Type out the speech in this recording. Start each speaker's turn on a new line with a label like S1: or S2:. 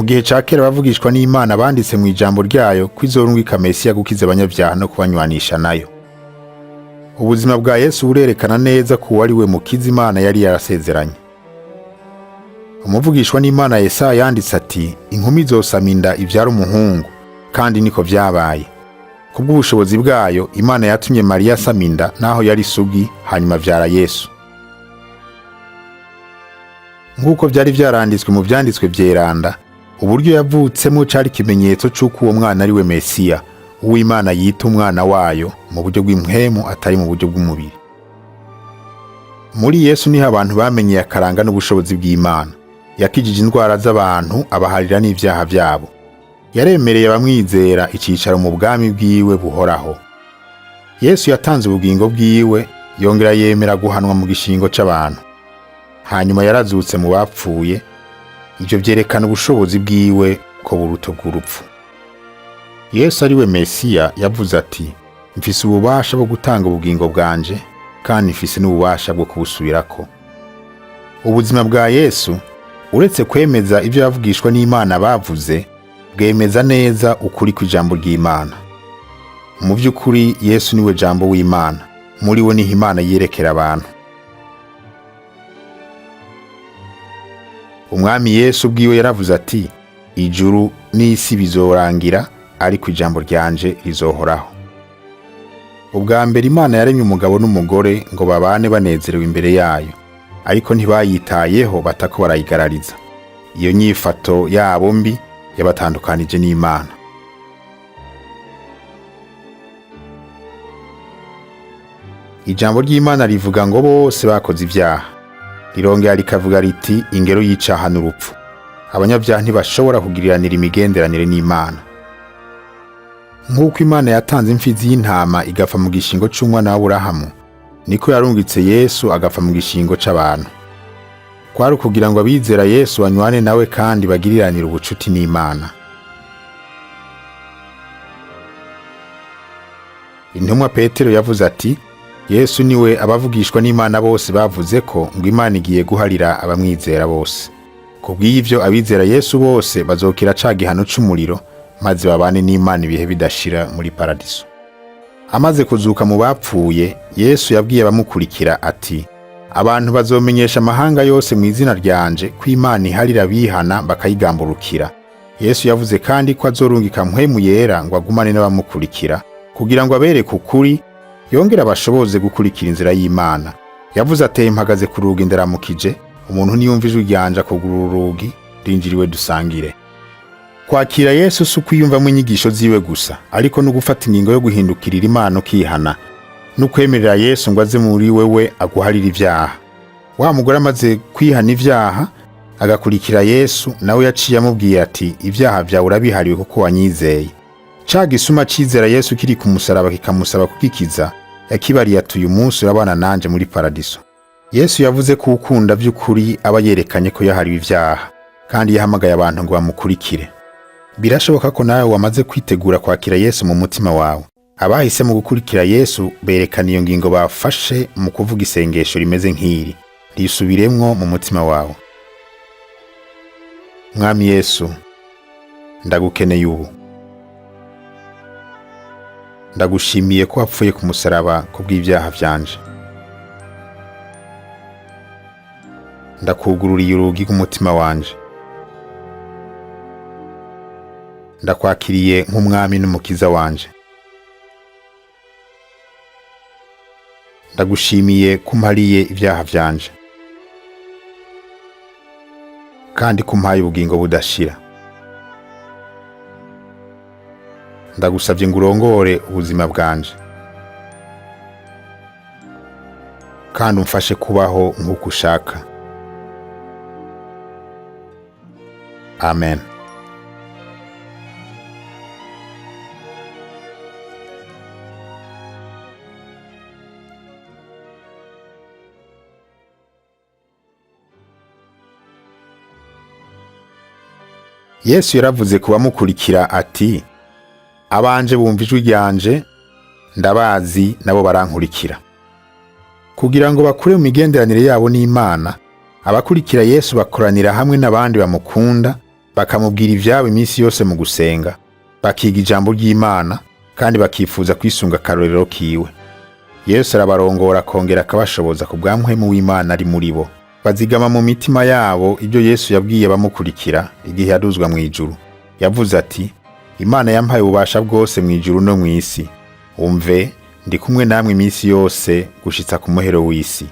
S1: mu gihe ca kera bavugishwa n'Imana banditse mu ijambo ryayo ko izorungika Mesiya gukiza abanyabyaha no kubanywanisha nayo. Ubuzima bwa Yesu burerekana neza ko uwo ari we mukiza Imana yari yarasezeranye. Umuvugishwa n'Imana Yesaya yanditse ati, inkumi izosama inda ivyara umuhungu, kandi niko vyabaye. Kubw'ubushobozi bwayo, Imana yatumye Mariya asama inda naho yari isugi, hanyuma avyara Yesu. Nk'uko vyari vyaranditswe mu vyanditswe vyeranda, uburyo yavutsemo cari ikimenyetso c'uko uwo mwana ari we Mesiya, uwo Imana yita umwana wayo mu buryo bw'impwemu atari mu buryo bw'umubiri. Muri Yesu niho abantu bamenyeye akaranga n'ubushobozi bw'Imana. Yakijije indwara z'abantu, abaharira n'ivyaha vyabo. Yaremereye abamwizera icicaro mu bwami bwiwe buhoraho. Yesu yatanze ubugingo bwiwe, yongera yemera guhanwa mu gishingo c'abantu. Hanyuma yarazutse mu bapfuye. Ivyo vyerekana ubushobozi bwiwe ko buruta bw'urupfu. Yesu ari we Mesiya yavuze ati, mfise ububasha bwo gutanga ubugingo bwanje, kandi mfise n'ububasha bwo kubusubirako. Ubuzima bwa Yesu, uretse kwemeza ivyo yavugishwa n'Imana bavuze, bwemeza neza ukuri kw'ijambo ry'Imana. Mu vy'ukuri Yesu niwe jambo w'Imana, muri we niho Imana yerekera abantu. Umwami Yesu ubwiwe yaravuze ati, ijuru n'isi bizorangira, ariko ijambo ryanje rizohoraho. Ubwa mbere Imana yaremye umugabo n'umugore ngo babane banezerewe imbere yayo, ariko ntibayitayeho batako barayigarariza. Iyo nyifato yabo mbi yabatandukanije n'Imana. Ijambo ry'Imana rivuga ngo bose bakoze ivyaha. Rirongera rikavuga riti, ingero y'icaha n'urupfu. Abanyabyaha ntibashobora kugiriranira imigenderanire n'Imana. Nk'uko Imana yatanze imfizi y'intama igapfa mu gishingo c'umwana w'Aburahamu, niko yarungitse Yesu agapfa mu gishingo c'abantu. Kwari kugira ngo abizera Yesu banywane nawe kandi bagiriranire ubucuti n'Imana. Intumwa Petero yavuze ati, Yesu niwe abavugishwa n'Imana bose bavuze ko ngo Imana igiye guharira abamwizera bose. Kubw'ivyo abizera Yesu bose bazokira ca gihano c'umuriro, maze babane n'Imana ibihe bidashira muri paradiso. Amaze kuzuka mu bapfuye, Yesu yabwiye abamukurikira ati, abantu bazomenyesha amahanga yose mu izina ryanje ko Imana iharira abihana bakayigamburukira. Yesu yavuze kandi ko azorungika mpwemu yera ngo agumane n'abamukurikira, kugira ngo abereke ukuri, yongera bashoboze gukurikira inzira y'Imana. Yavuze ati, mpagaze ku rugi ndaramukije, umuntu niyumva ijwi ryanje akugurura urugi, rinjiriwe dusangire. Kwakira Yesu si ukwiyumvamo inyigisho ziwe gusa, ariko no gufata ingingo yo guhindukirira Imana ukihana, no kwemerera Yesu ngo aze muri wewe aguharira ivyaha. Wa mugore amaze kwihana ivyaha, agakurikira Yesu, nawe yaciye amubwiye ati, ivyaha vyawe urabihariwe kuko wanyizeye. Ca gisuma cizera Yesu kiri ku musaraba kikamusaba kugikiza, yakibariye ati, uyu munsi urabana nanje muri paradiso. Yesu yavuze ko ukunda vy'ukuri aba yerekanye ko yahariwe ivyaha, kandi yahamagaye abantu ngo bamukurikire. Birashoboka ko nawe wamaze kwitegura kwakira Yesu mu mutima wawe. Abahise mu gukurikira Yesu berekana iyo ngingo bafashe mu kuvuga isengesho rimeze nk'iri, risubiremwo mu mutima wawe. Mwami Yesu, ndagukeneye ubu. Ndagushimiye ko wapfuye ku musaraba kubw'ivyaha vyanje. Ndakugururiye urugi rw'umutima wanje. Ndakwakiriye nk'umwami n'umukiza wanje. Ndagushimiye ko umpariye ivyaha vyanje, kandi ko umpaye ubugingo budashira. Ndagusavye ngo urongore ubuzima bwanje, kandi umfashe kubaho nk'uko ushaka. Amen. Yesu yaravuze ku bamukurikira ati, abanje bumva ijwi ryanje, ndabazi nabo barankurikira. Kugira ngo bakure mu migenderanire yabo n'Imana, abakurikira Yesu bakoranira hamwe n'abandi bamukunda, bakamubwira ivyabo iminsi yose mu gusenga, bakiga ijambo ry'Imana kandi bakifuza kwisunga akarorero kiwe. Yesu arabarongora akongera akabashoboza ku bwa mpwemu w'Imana ari muri bo. Bazigama mu mitima yabo ibyo Yesu yabwiye bamukurikira igihe yaduzwa mu ijuru. Yavuze ati, Imana yampaye ububasha bwose mu ijuru no mw'isi. Umve, ndi kumwe namwe iminsi yose gushitsa ku muhero w'isi.